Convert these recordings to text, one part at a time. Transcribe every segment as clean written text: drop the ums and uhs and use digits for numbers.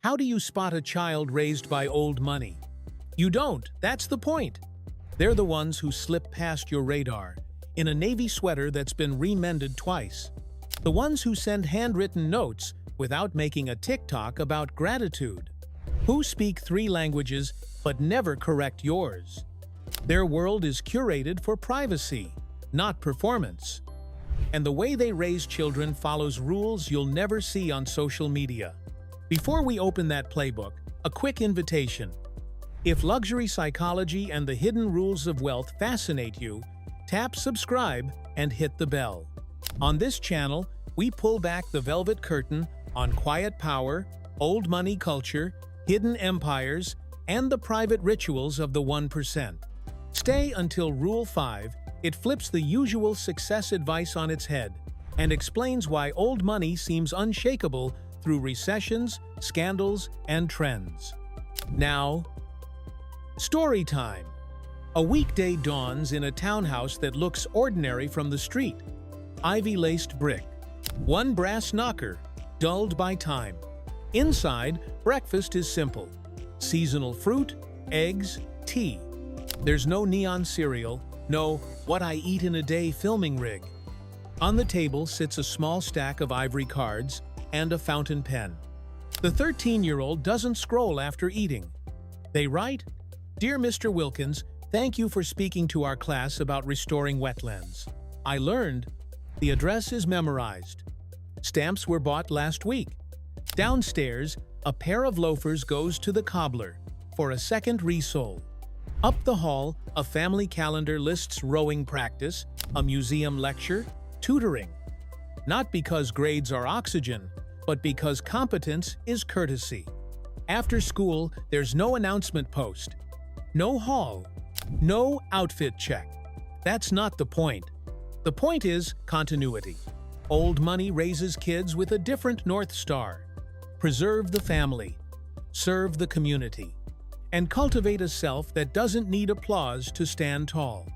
How do you spot a child raised by old money? You don't, that's the point. They're the ones who slip past your radar, in a navy sweater that's been remended twice. The ones who send handwritten notes without making a TikTok about gratitude. Who speak 3 languages but never correct yours. Their world is curated for privacy, not performance. And the way they raise children follows rules you'll never see on social media. Before we open that playbook, a quick invitation. If luxury psychology and the hidden rules of wealth fascinate you, tap subscribe and hit the bell. On this channel, we pull back the velvet curtain on quiet power, old money culture, hidden empires, and the private rituals of the 1%. Stay until Rule 5. It flips the usual success advice on its head and explains why old money seems unshakable through recessions, scandals, and trends. Now, story time. A weekday dawns in a townhouse that looks ordinary from the street. Ivy-laced brick. One brass knocker, dulled by time. Inside, breakfast is simple. Seasonal fruit, eggs, tea. There's no neon cereal, no what I eat in a day filming rig. On the table sits a small stack of ivory cards and a fountain pen. The 13-year-old doesn't scroll after eating. They write, "Dear Mr. Wilkins, thank you for speaking to our class about restoring wetlands. I learned." The address is memorized. Stamps were bought last week. Downstairs, a pair of loafers goes to the cobbler for a second resole. Up the hall, a family calendar lists rowing practice, a museum lecture, tutoring. Not because grades are oxygen, but because competence is courtesy. After school, there's no announcement post, no hall, no outfit check. That's not the point. The point is continuity. Old money raises kids with a different North Star. Preserve the family, serve the community, and cultivate a self that doesn't need applause to stand tall.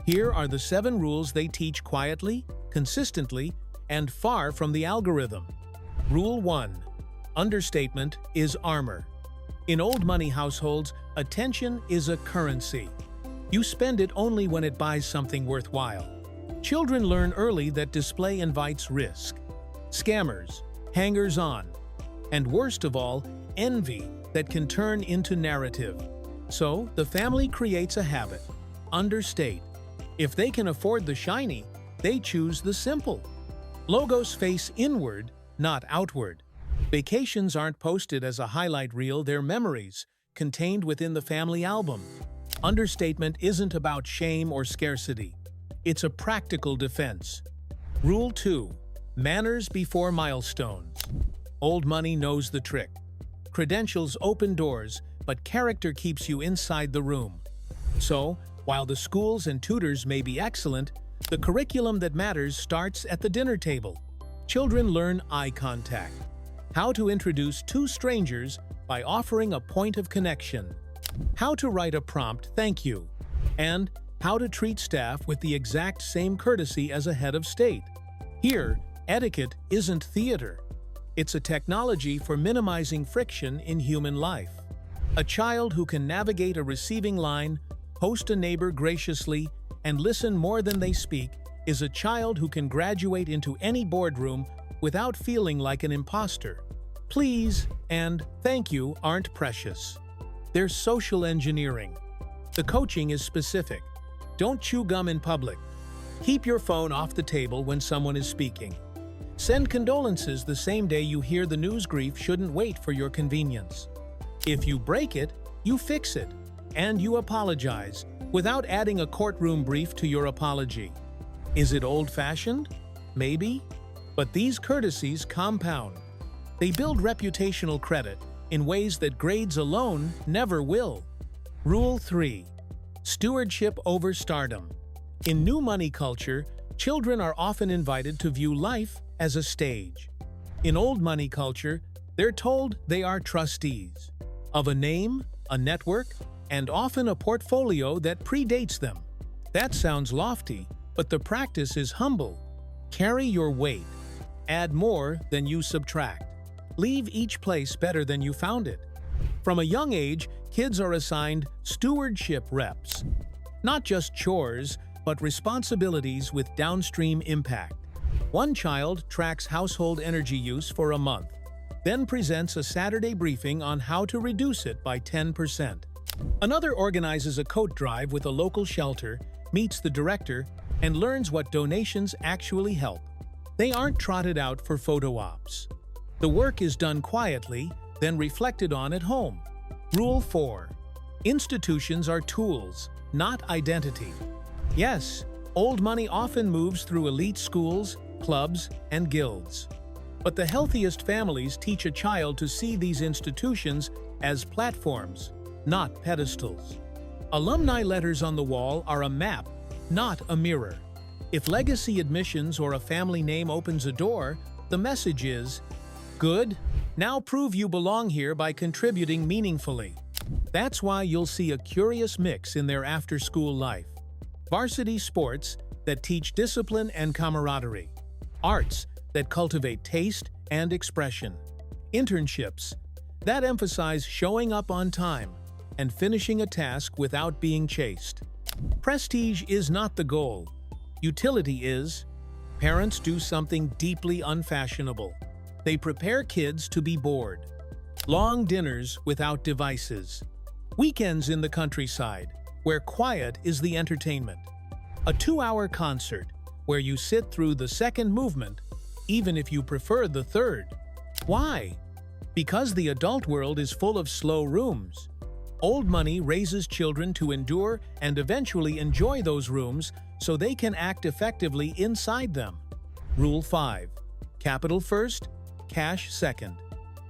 Here are the 7 rules they teach quietly, consistently, and far from the algorithm. Rule 1. Understatement is armor. In old money households, attention is a currency. You spend it only when it buys something worthwhile. Children learn early that display invites risk. Scammers, hangers-on, and worst of all, envy that can turn into narrative. So, the family creates a habit. Understate. If they can afford the shiny, they choose the simple. Logos face inward, not outward. Vacations aren't posted as a highlight reel, they're memories, contained within the family album. Understatement isn't about shame or scarcity. It's a practical defense. Rule 2. Manners before milestones. Old money knows the trick. Credentials open doors, but character keeps you inside the room. So, while the schools and tutors may be excellent, the curriculum that matters starts at the dinner table. Children learn eye contact, how to introduce 2 strangers by offering a point of connection, how to write a prompt thank you, and how to treat staff with the exact same courtesy as a head of state. Here, etiquette isn't theater. It's a technology for minimizing friction in human life. A child who can navigate a receiving line, host a neighbor graciously, and listen more than they speak is a child who can graduate into any boardroom without feeling like an imposter. Please and thank you aren't precious. They're social engineering. The coaching is specific. Don't chew gum in public. Keep your phone off the table when someone is speaking. Send condolences the same day you hear the news. Grief shouldn't wait for your convenience. If you break it, you fix it. And you apologize, without adding a courtroom brief to your apology. Is it old-fashioned? Maybe. But these courtesies compound. They build reputational credit in ways that grades alone never will. Rule 3. Stewardship over stardom. In new money culture, children are often invited to view life as a stage. In old money culture, they're told they are trustees of a name, a network, and often a portfolio that predates them. That sounds lofty, but the practice is humble. Carry your weight. Add more than you subtract. Leave each place better than you found it. From a young age, kids are assigned stewardship reps. Not just chores, but responsibilities with downstream impact. One child tracks household energy use for a month, then presents a Saturday briefing on how to reduce it by 10%. Another organizes a coat drive with a local shelter, meets the director, and learns what donations actually help. They aren't trotted out for photo ops. The work is done quietly, then reflected on at home. Rule 4. Institutions are tools, not identity. Yes, old money often moves through elite schools, clubs, and guilds. But the healthiest families teach a child to see these institutions as platforms, not pedestals. Alumni letters on the wall are a map, not a mirror. If legacy admissions or a family name opens a door, the message is, "Good, now prove you belong here by contributing meaningfully." That's why you'll see a curious mix in their after-school life. Varsity sports that teach discipline and camaraderie. Arts that cultivate taste and expression. Internships that emphasize showing up on time and finishing a task without being chased. Prestige is not the goal. Utility is. Parents do something deeply unfashionable. They prepare kids to be bored. Long dinners without devices. Weekends in the countryside, where quiet is the entertainment. A 2-hour concert, where you sit through the second movement, even if you prefer the third. Why? Because the adult world is full of slow rooms. Old money raises children to endure and eventually enjoy those rooms so they can act effectively inside them. Rule 5. Capital first, cash second.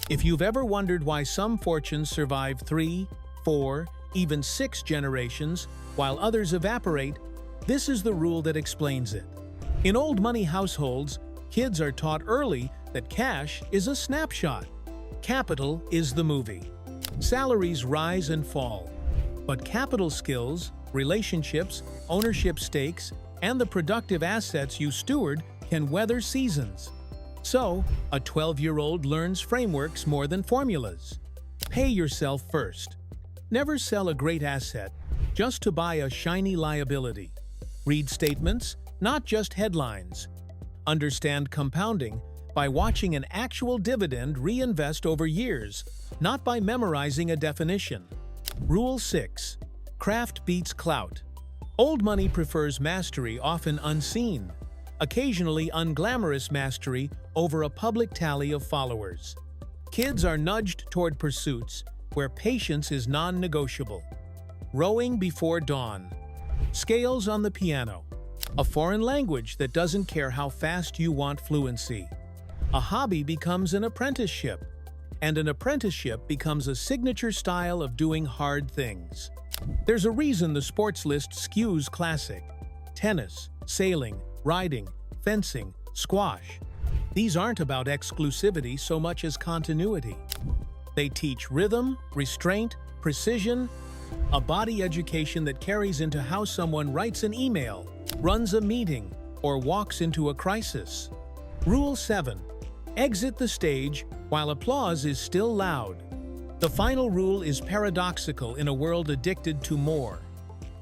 If you've ever wondered why some fortunes survive 3, 4, even 6 generations, while others evaporate, this is the rule that explains it. In old money households, kids are taught early that cash is a snapshot. Capital is the movie. Salaries rise and fall. But capital skills, relationships, ownership stakes, and the productive assets you steward can weather seasons. So, a 12-year-old learns frameworks more than formulas. Pay yourself first. Never sell a great asset just to buy a shiny liability. Read statements, not just headlines. Understand compounding by watching an actual dividend reinvest over years, not by memorizing a definition. Rule 6. Craft beats clout. Old money prefers mastery often unseen, occasionally unglamorous mastery over a public tally of followers. Kids are nudged toward pursuits where patience is non-negotiable. Rowing before dawn. Scales on the piano. A foreign language that doesn't care how fast you want fluency. A hobby becomes an apprenticeship, and an apprenticeship becomes a signature style of doing hard things. There's a reason the sports list skews classic. Tennis, sailing, riding, fencing, squash. These aren't about exclusivity so much as continuity. They teach rhythm, restraint, precision, a body education that carries into how someone writes an email, runs a meeting, or walks into a crisis. Rule 7. Exit the stage while applause is still loud. The final rule is paradoxical in a world addicted to more.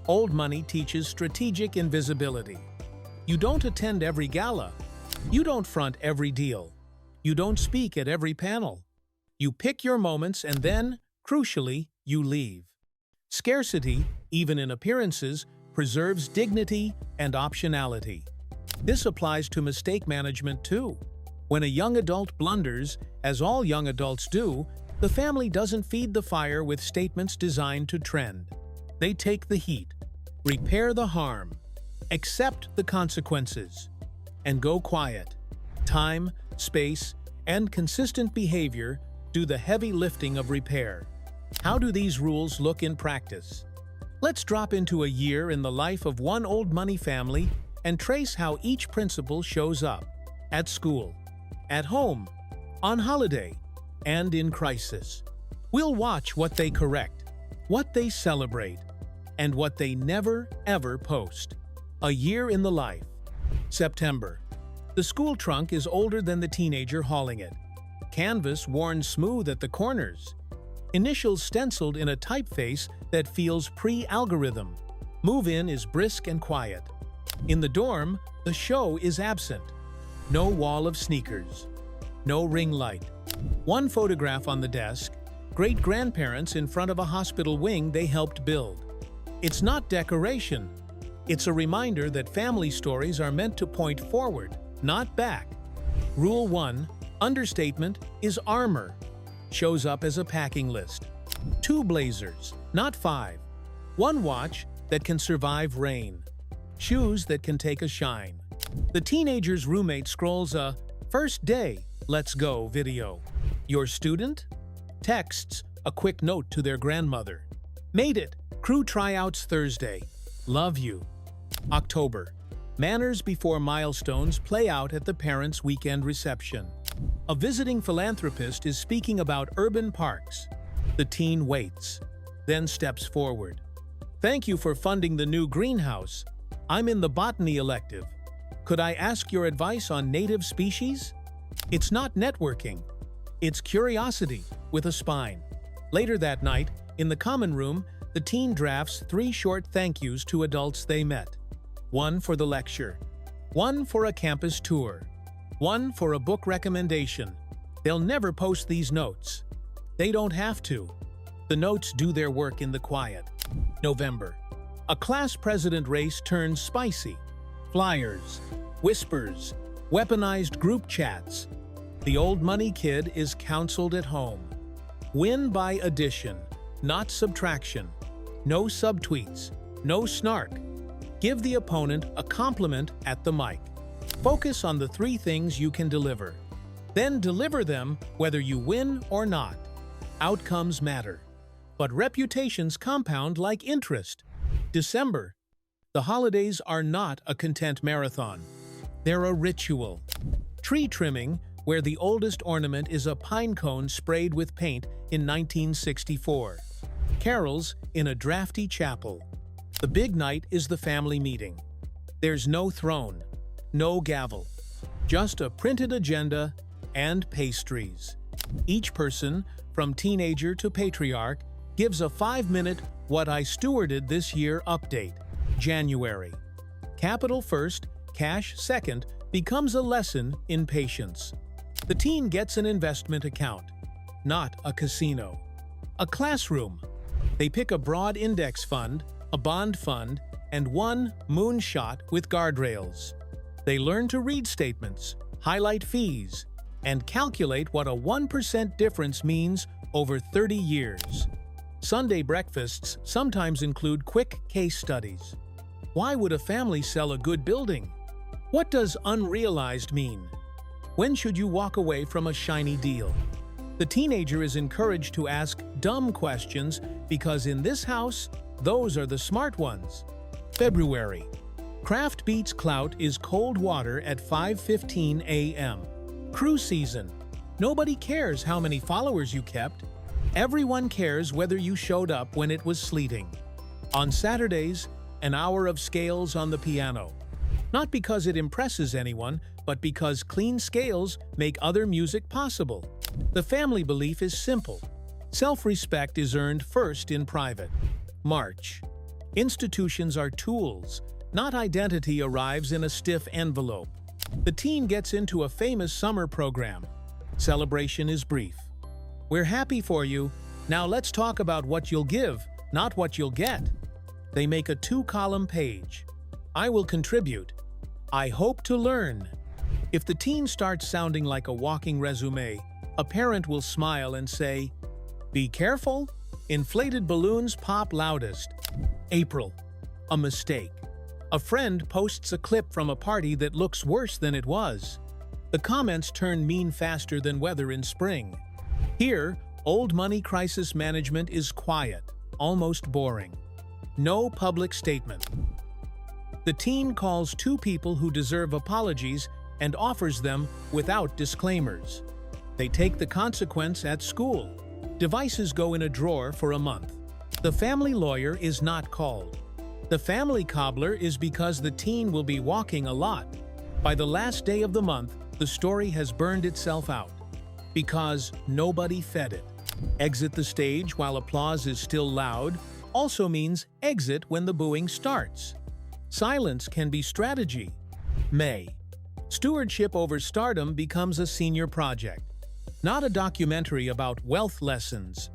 Old money teaches strategic invisibility. You don't attend every gala. You don't front every deal. You don't speak at every panel. You pick your moments and then, crucially, you leave. Scarcity, even in appearances, preserves dignity and optionality. This applies to mistake management too. When a young adult blunders, as all young adults do, the family doesn't feed the fire with statements designed to trend. They take the heat, repair the harm, accept the consequences, and go quiet. Time, space, and consistent behavior do the heavy lifting of repair. How do these rules look in practice? Let's drop into a year in the life of one old money family and trace how each principle shows up. At school, at home, on holiday, and in crisis. We'll watch what they correct, what they celebrate, and what they never, ever post. A year in the life. September. The school trunk is older than the teenager hauling it. canvas worn smooth at the corners. Initials stenciled in a typeface that feels pre-algorithm. Move-in is brisk and quiet. In the dorm, the show is absent. No wall of sneakers. No ring light. One photograph on the desk, great-grandparents in front of a hospital wing they helped build. It's not decoration. It's a reminder that family stories are meant to point forward, not back. Rule 1, understatement is armor. Shows up as a packing list. 2 blazers, not 5. 1 watch that can survive rain. Shoes that can take a shine. The teenager's roommate scrolls a "first day, let's go" video. Your student? Texts a quick note to their grandmother. Made it! Crew tryouts Thursday. Love you. October. Manners before milestones play out at the parents' weekend reception. A visiting philanthropist is speaking about urban parks. The teen waits, then steps forward. Thank you for funding the new greenhouse. I'm in the botany elective. Could I ask your advice on native species? It's not networking. It's curiosity with a spine. Later that night, in the common room, the teen drafts 3 short thank yous to adults they met. 1 for the lecture. 1 for a campus tour. 1 for a book recommendation. They'll never post these notes. They don't have to. The notes do their work in the quiet. November. A class president race turns spicy. Flyers, whispers, weaponized group chats. The old money kid is counseled at home. Win by addition, not subtraction. No subtweets, no snark. Give the opponent a compliment at the mic. Focus on the 3 things you can deliver. Then deliver them whether you win or not. Outcomes matter. But reputations compound like interest. December. The holidays are not a content marathon. They're a ritual. Tree trimming, where the oldest ornament is a pine cone sprayed with paint in 1964. Carols in a drafty chapel. The big night is the family meeting. There's no throne, no gavel, just a printed agenda and pastries. Each person, from teenager to patriarch, gives a 5-minute "What I Stewarded This Year" update. January. Capital first, cash second becomes a lesson in patience. The teen gets an investment account, not a casino. A classroom. They pick a broad index fund, a bond fund, and 1 moonshot with guardrails. They learn to read statements, highlight fees, and calculate what a 1% difference means over 30 years. Sunday breakfasts sometimes include quick case studies. Why would a family sell a good building? What does unrealized mean? When should you walk away from a shiny deal? The teenager is encouraged to ask dumb questions because in this house, those are the smart ones. February. Craft beats clout is cold water at 5:15 a.m. Crew season. Nobody cares how many followers you kept. Everyone cares whether you showed up when it was sleeting. On Saturdays, an hour of scales on the piano. Not because it impresses anyone, but because clean scales make other music possible. The family belief is simple. Self-respect is earned first in private. March. Institutions are tools, not identity arrives in a stiff envelope. The teen gets into a famous summer program. Celebration is brief. We're happy for you. Now let's talk about what you'll give, not what you'll get. They make a 2-column page. I will contribute. I hope to learn. If the teen starts sounding like a walking resume, a parent will smile and say, "Be careful." Inflated balloons pop loudest. April. A mistake. A friend posts a clip from a party that looks worse than it was. The comments turn mean faster than weather in spring. Here, old money crisis management is quiet, almost boring. No public statement. The teen calls 2 people who deserve apologies and offers them without disclaimers. They take the consequence at school. Devices go in a drawer for a month. The family lawyer is not called. The family cobbler is because the teen will be walking a lot. By the last day of the month, the story has burned itself out. Because nobody fed it. Exit the stage while applause is still loud also means exit when the booing starts. Silence can be strategy. May. Stewardship over stardom becomes a senior project. Not a documentary about wealth lessons,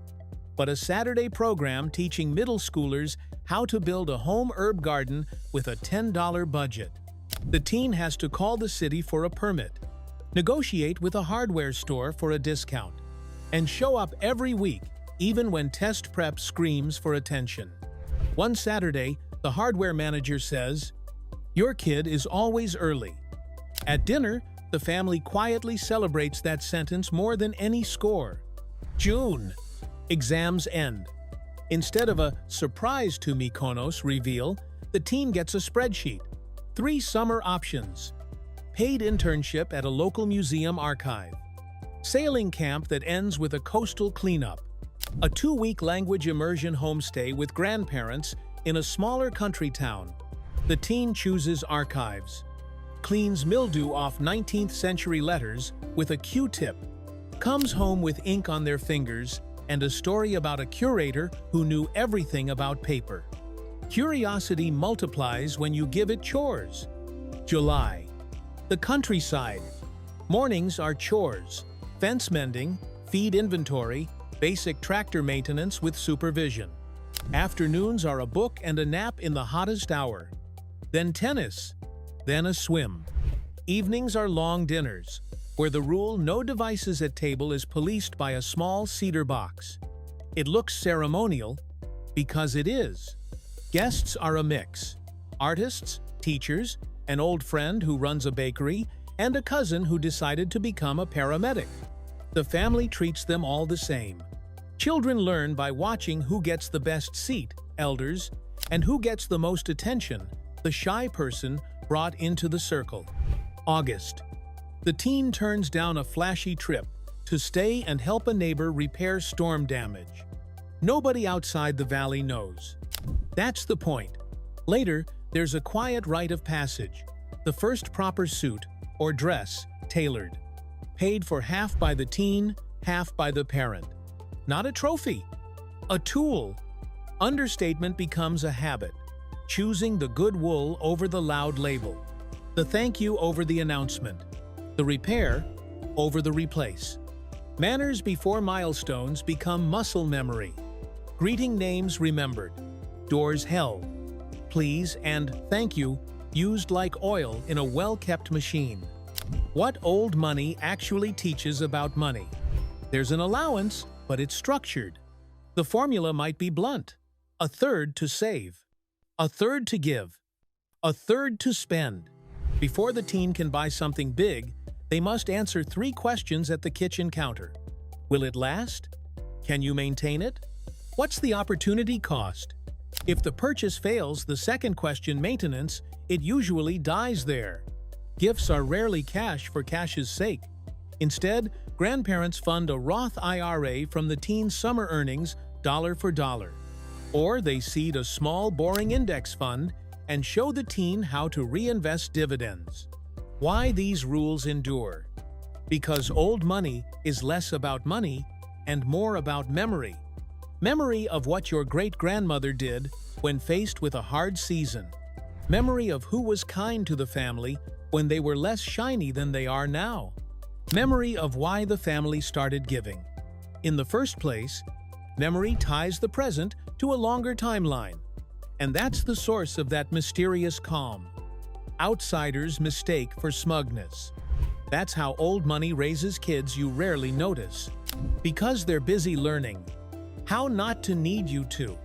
but a Saturday program teaching middle schoolers how to build a home herb garden with a $10 budget. The teen has to call the city for a permit, negotiate with a hardware store for a discount, and show up every week, even when test prep screams for attention. One Saturday, the hardware manager says, "Your kid is always early." At dinner, the family quietly celebrates that sentence more than any score. June. Exams end. Instead of a "surprise to Mykonos" reveal, the teen gets a spreadsheet. 3 summer options. Paid internship at a local museum archive. Sailing camp that ends with a coastal cleanup. A 2-week language immersion homestay with grandparents in a smaller country town. The teen chooses archives. Cleans mildew off 19th century letters with a Q-tip. Comes home with ink on their fingers and a story about a curator who knew everything about paper. Curiosity multiplies when you give it chores. July. The countryside. Mornings are chores. Fence mending, feed inventory, basic tractor maintenance with supervision. Afternoons are a book and a nap in the hottest hour. Then tennis. Then a swim. Evenings are long dinners, where the rule "no devices at table" is policed by a small cedar box. It looks ceremonial because it is. Guests are a mix. Artists, teachers, an old friend who runs a bakery, and a cousin who decided to become a paramedic. The family treats them all the same. Children learn by watching who gets the best seat, elders, and who gets the most attention, the shy person brought into the circle. August. The teen turns down a flashy trip to stay and help a neighbor repair storm damage. Nobody outside the valley knows. That's the point. Later, there's a quiet rite of passage, the first proper suit or dress tailored. Paid for half by the teen, half by the parent. Not a trophy, a tool. Understatement becomes a habit, choosing the good wool over the loud label, the thank you over the announcement, the repair over the replace. Manners before milestones become muscle memory. Greeting names remembered, doors held, please and thank you used like oil in a well-kept machine. What old money actually teaches about money? There's an allowance, but it's structured. The formula might be blunt. A third to save. A third to give. A third to spend. Before the teen can buy something big, they must answer 3 questions at the kitchen counter. Will it last? Can you maintain it? What's the opportunity cost? If the purchase fails the second question, maintenance, it usually dies there. Gifts are rarely cash for cash's sake. Instead, grandparents fund a Roth IRA from the teen's summer earnings, dollar for dollar. Or they seed a small, boring index fund and show the teen how to reinvest dividends. Why these rules endure? Because old money is less about money and more about memory. Memory of what your great-grandmother did when faced with a hard season. Memory of who was kind to the family when they were less shiny than they are now. Memory of why the family started giving. In the first place, memory ties the present to a longer timeline. And that's the source of that mysterious calm. Outsiders mistake for smugness. That's how old money raises kids you rarely notice. Because they're busy learning how not to need you to.